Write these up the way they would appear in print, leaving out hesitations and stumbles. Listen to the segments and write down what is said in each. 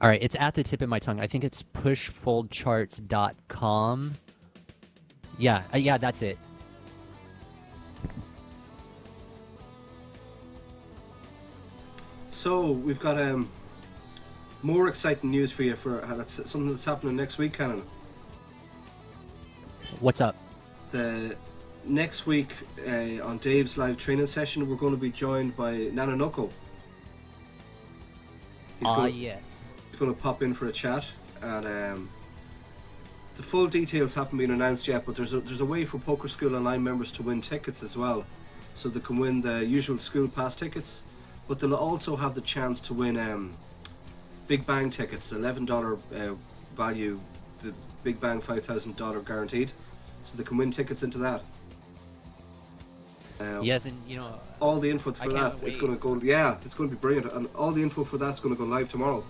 All right, it's at the tip of my tongue. I think it's pushfoldcharts.com. Yeah, yeah, that's it. So we've got more exciting news for you for that's something that's happening next week, Canon. What's up? The next week on Dave's live training session, we're going to be joined by Nanonoko. Yes. He's going to pop in for a chat, and the full details haven't been announced yet. But there's a way for Poker School Online members to win tickets as well, so they can win the usual school pass tickets, but they'll also have the chance to win Big Bang tickets, $11 value, the Big Bang $5,000 guaranteed, so they can win tickets into that. Yes, and all the info for that is going to go. Yeah, it's going to be brilliant, and all the info for that's going to go live tomorrow.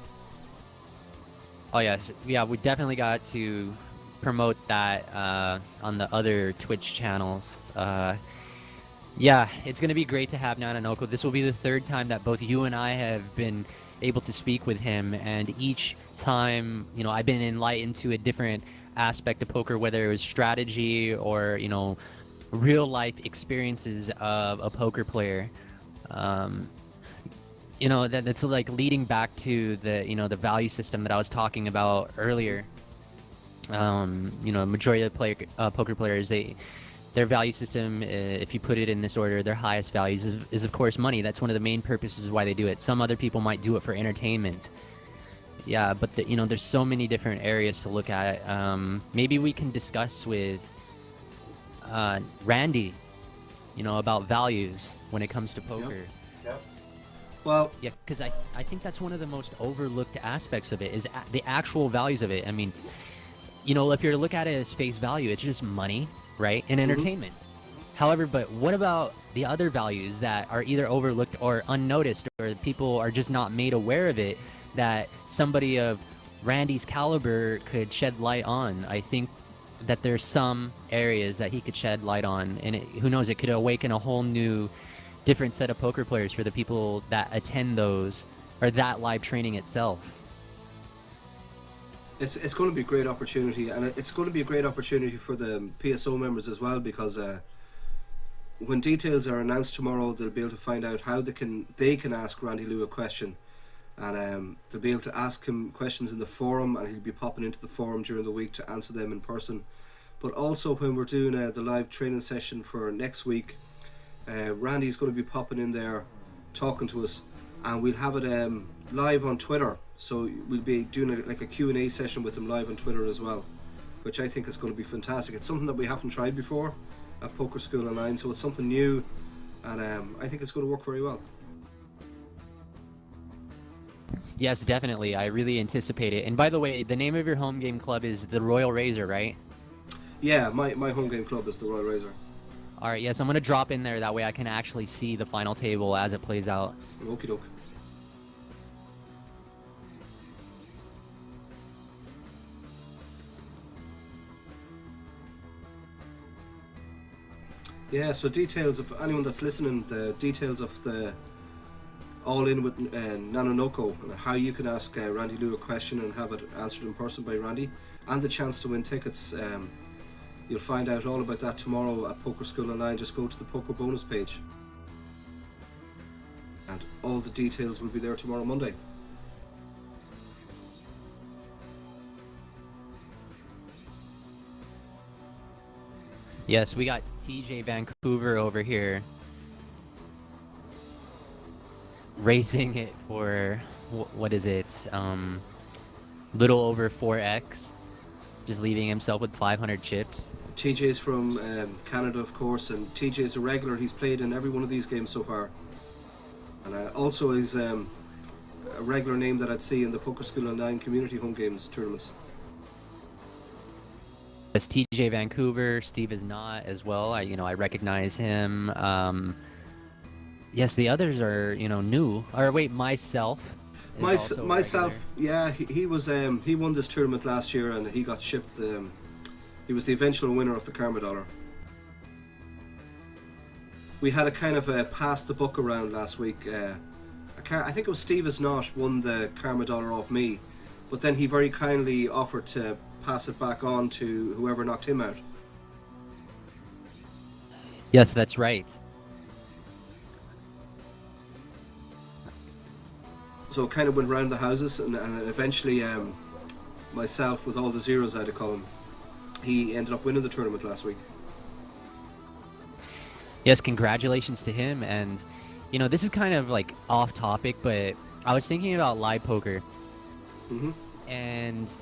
Oh yes, yeah, we definitely got to promote that on the other Twitch channels. Yeah, it's going to be great to have Nanonoko. This will be the third time that both you and I have been able to speak with him, and each time, I've been enlightened to a different aspect of poker, whether it was strategy or, real life experiences of a poker player. That's like leading back to the the value system that I was talking about earlier. Majority of poker players, their value system, if you put it in this order, their highest values is of course money. That's one of the main purposes why they do it. Some other people might do it for entertainment. Yeah, but there's so many different areas to look at. Maybe we can discuss with Randy, about values when it comes to poker. Yep. Well, yeah, because I think that's one of the most overlooked aspects of it is the actual values of it. I mean, if you're to look at it as face value, it's just money, right, and entertainment. However, but what about the other values that are either overlooked or unnoticed, or people are just not made aware of it, that somebody of Randy's caliber could shed light on? I think that there's some areas that he could shed light on, and who knows, it could awaken a whole new different set of poker players for the people that attend those or that live training itself. It's going to be a great opportunity, and it's going to be a great opportunity for the PSO members as well, because when details are announced tomorrow, they'll be able to find out how they can ask Randy Lou a question, and they'll be able to ask him questions in the forum, and he'll be popping into the forum during the week to answer them in person. But also when we're doing the live training session for next week, Randy's going to be popping in there talking to us, and we'll have it live on Twitter, so we'll be doing a Q&A session with him live on Twitter as well, which I think is going to be fantastic. It's something that we haven't tried before at Poker School Online, so it's something new, and I think it's going to work very well. Yes, definitely. I really anticipate it. And by the way, the name of your home game club is the Royal Razor, right? Yeah, my home game club is the Royal Razor. All right, yes, I'm going to drop in there. That way I can actually see the final table as it plays out. Okie doke. Yeah, so details of anyone that's listening, the details of the All In with Nanonoko, and how you can ask Randy Lou a question and have it answered in person by Randy, and the chance to win tickets. You'll find out all about that tomorrow at Poker School Online. Just go to the Poker Bonus page, and all the details will be there tomorrow, Monday. Yes, we got TJ Vancouver over here raising it for what is it? Little over 4x, just leaving himself with 500 chips. TJ's from Canada, of course, and TJ's a regular. He's played in every one of these games so far, and also is a regular name that I'd see in the Poker School Online community home games tournaments. It's TJ Vancouver. Steve is not as well. I recognize him. Yes, the others are new. Or wait, myself. Myself, yeah, he was he won this tournament last year, and he got shipped. He was the eventual winner of the Karma Dollar. We had a kind of a pass the buck around last week. I think it was Steve is not won the Karma Dollar off me, but then he very kindly offered to pass it back on to whoever knocked him out. Yes, that's right. So it kind of went round the houses, and eventually myself, with all the zeros I'd call him, he ended up winning the tournament last week. Yes, congratulations to him. And, you know, this is kind of like off topic, but I was thinking about live poker. Mm-hmm. And,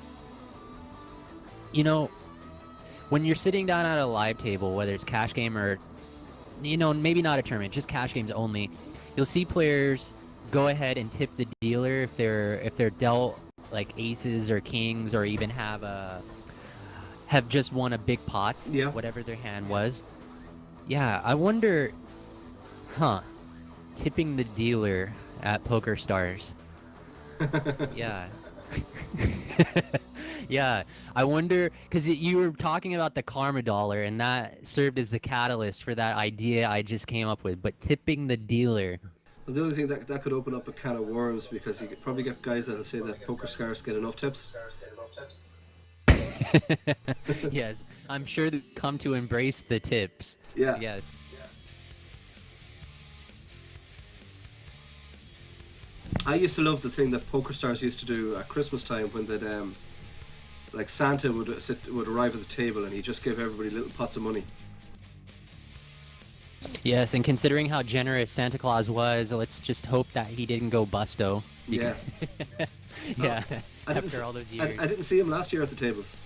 you know, when you're sitting down at a live table, whether it's cash game or, you know, maybe not a tournament, just cash games only, you'll see players go ahead and tip the dealer if they're dealt like aces or kings, or even have just won a big pot, Yeah. whatever their hand was. Yeah, I wonder, tipping the dealer at Poker Stars. Yeah. Yeah, I wonder, because you were talking about the karma dollar, and that served as the catalyst for that idea I just came up with. But tipping the dealer. Well, the only thing that could open up a can of worms, because you could probably get guys that'll say that Poker Stars get enough tips. Yes, I'm sure they come to embrace the tips. Yeah. Yes. I used to love the thing that Poker Stars used to do at Christmas time, when they'd like Santa would arrive at the table and he just give everybody little pots of money. Yes, and considering how generous Santa Claus was, let's just hope that he didn't go busto. Yeah. Yeah. I didn't After all those years. I didn't see him last year at the tables.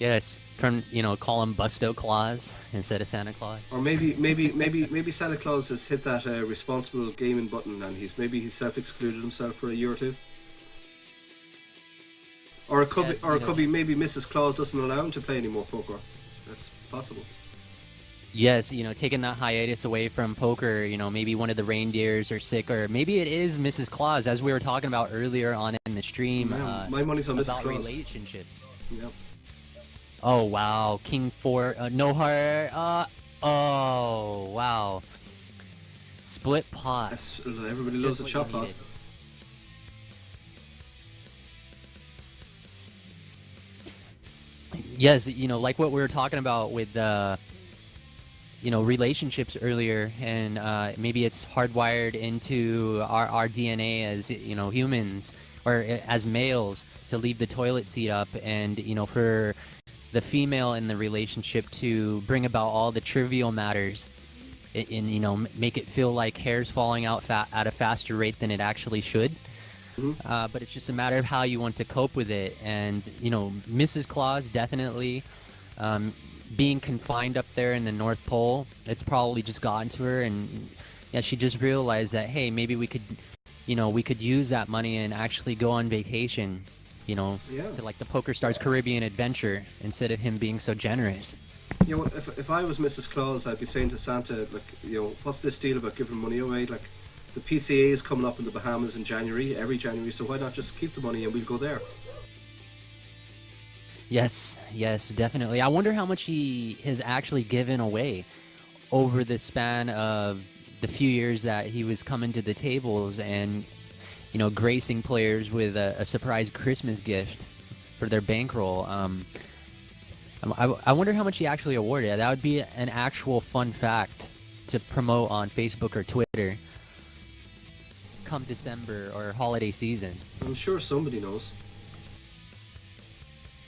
Yes, call him Busto Claus instead of Santa Claus. Or maybe Santa Claus has hit that responsible gaming button, and he's self-excluded himself for a year or two. Or it could be maybe Mrs. Claus doesn't allow him to play any more poker. That's possible. Yes, taking that hiatus away from poker, maybe one of the reindeers are sick, or maybe it is Mrs. Claus, as we were talking about earlier on in the stream. My money's on Mrs. About Claus. relationships. Yep. Oh, wow. King 4, no heart. Oh, wow. Split pot. Yes, everybody loves a chop pot. Yes, like what we were talking about with relationships earlier, and maybe it's hardwired into our DNA as humans, or as males, to leave the toilet seat up, and for the female in the relationship to bring about all the trivial matters, and make it feel like hair's falling out at a faster rate than it actually should. Mm-hmm. But it's just a matter of how you want to cope with it. And Mrs. Claus definitely, being confined up there in the North Pole, it's probably just gotten to her, and yeah, she just realized that, hey, maybe we could use that money and actually go on vacation, to like the Poker Stars Caribbean Adventure, instead of him being so generous. Yeah, well, if I was Mrs. Claus, I'd be saying to Santa, like, what's this deal about giving money away? Like, the PCA is coming up in the Bahamas in every January, so why not just keep the money and we'll go there? Yes, definitely. I wonder how much he has actually given away over the span of the few years that he was coming to the tables and, gracing players with a surprise Christmas gift for their bankroll. I wonder how much he actually awarded. That would be an actual fun fact to promote on Facebook or Twitter come December or holiday season. I'm sure somebody knows.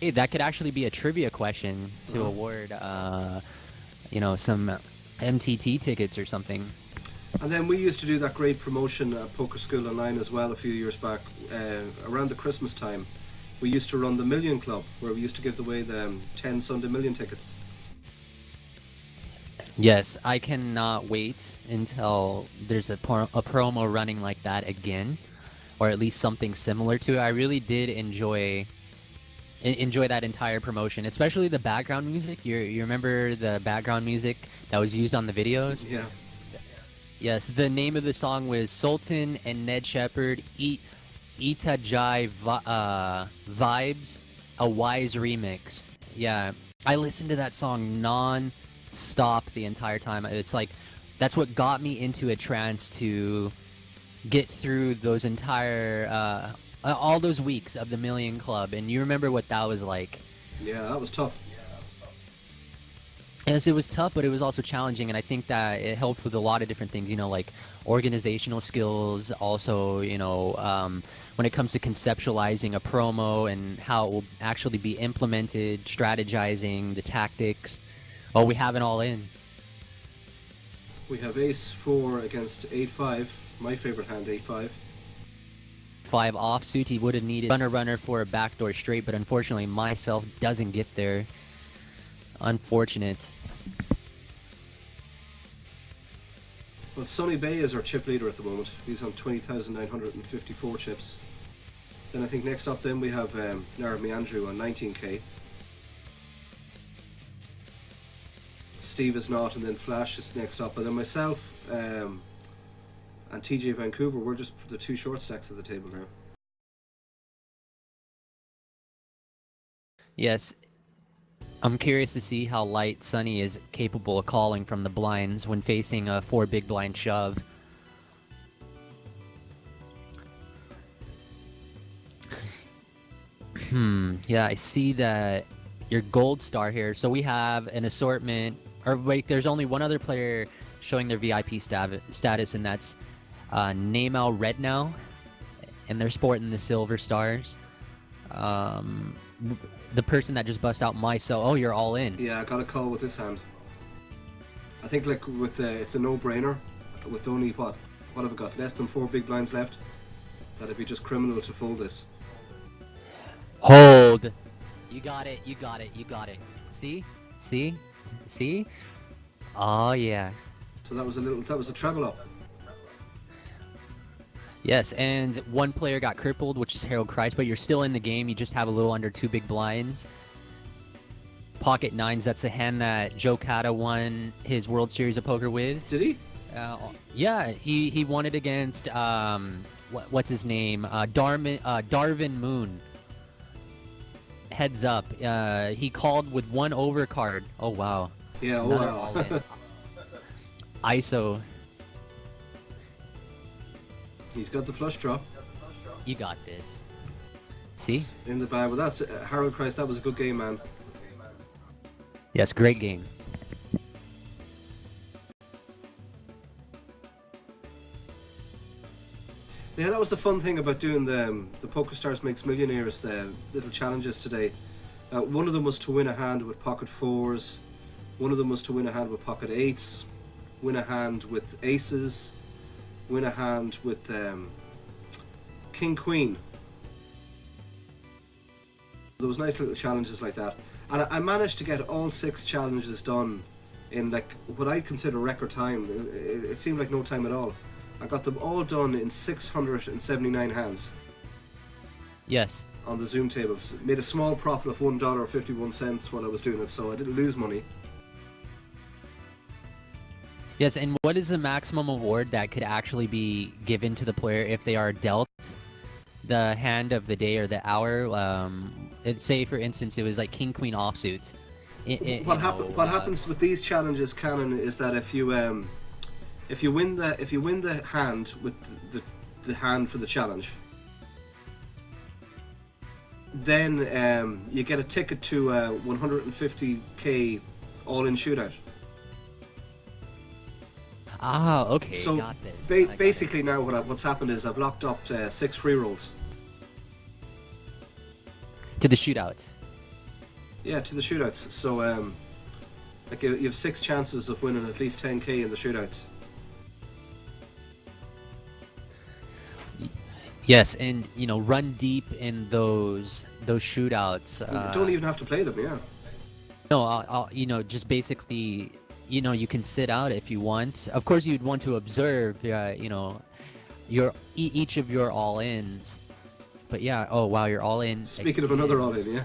Hey, that could actually be a trivia question to award, some MTT tickets or something. And then we used to do that great promotion at Poker School Online as well a few years back, around the Christmas time. We used to run the Million Club, where we used to give away the 10 Sunday Million tickets. Yes, I cannot wait until there's a promo running like that again, or at least something similar to it. I really did enjoy that entire promotion, especially the background music. You remember the background music that was used on the videos? Yeah. Yes, the name of the song was Sultan and Ned Shepard Ita Jai Vibes, a Wise Remix. Yeah, I listened to that song non-stop the entire time. It's like, that's what got me into a trance to get through those entire all those weeks of the Million Club, and you remember what that was like. Yeah, that was tough. Yes, it was tough, but it was also challenging, and I think that it helped with a lot of different things, like organizational skills, also, when it comes to conceptualizing a promo and how it will actually be implemented, strategizing, the tactics. Oh, we have it all in. We have ace 4 against 8-5. My favorite hand, 8-5. 5 offsuit, he would have needed runner for a backdoor straight, but unfortunately myself doesn't get there. Unfortunate. Well, Sonny Bay is our chip leader at the moment. He's on 20,954 chips. Then I think next up then we have Narami Andrew on 19k. Steve is not, and then Flash is next up. And then myself and TJ Vancouver, we're just the two short stacks at the table now. Yes. I'm curious to see how light Sonny is capable of calling from the blinds when facing a 4 big blind shove. Yeah, I see that your gold star here. So we have an assortment, or wait, there's only one other player showing their VIP status, and that's Namal Rednow, and they're sporting the silver stars. The person that just bust out myself. Oh, you're all in. Yeah, I got a call with this hand. I think like with it's a no-brainer. With only what have I got? Less than 4 big blinds left. That'd be just criminal to fold this. Hold. You got it. You got it. You got it. See? See? See? Oh yeah. So that was a treble up. Yes, and one player got crippled, which is Harold Christ, but you're still in the game. You just have a little under 2 big blinds. Pocket nines, that's the hand that Joe Cata won his World Series of Poker with. Did he? Yeah, he won it against, what's his name? Darvin Moon. Heads up. He called with 1 overcard. Oh, wow. Yeah, oh, wow. ISO. He's got the flush draw. You got this. See? It's in the bag. Well, that's Harold Christ. That was a good game, man. Yes, great game. Yeah, that was the fun thing about doing the PokerStars Makes Millionaires little challenges today. One of them was to win a hand with pocket 4s. One of them was to win a hand with pocket 8s. Win a hand with aces. Win a hand with King Queen. There was nice little challenges like that, and I managed to get all 6 challenges done in like what I consider record time. It seemed like no time at all. I got them all done in 679 hands. Yes. On the Zoom tables. Made a small profit of $1.51 while I was doing it, so I didn't lose money. Yes, and what is the maximum award that could actually be given to the player if they are dealt the hand of the day or the hour? Say, for instance, it was like King Queen offsuits. What happens with these challenges, Canon, is that if you win the hand with the hand for the challenge, then you get a ticket to 150k all-in shootout. Ah, okay. So got this. basically now what's happened is I've locked up 6 free rolls. To the shootouts. Yeah, to the shootouts. So like you have 6 chances of winning at least 10k in the shootouts. Yes, and run deep in those shootouts. You don't even have to play them, yeah. No, I'll just basically. You can sit out if you want. Of course, you'd want to observe, each of your all-ins. But yeah, oh wow, you're all in. Speaking of another all-in, yeah.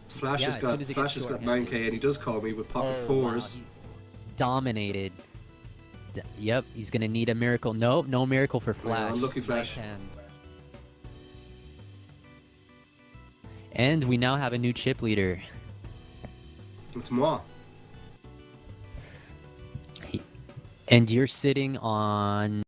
Flash has got 9k, and he does call me with pocket 4s. Wow, dominated. Yep, he's gonna need a miracle. No miracle for Flash. Unlucky Flash. And we now have a new chip leader. It's moi. And you're sitting on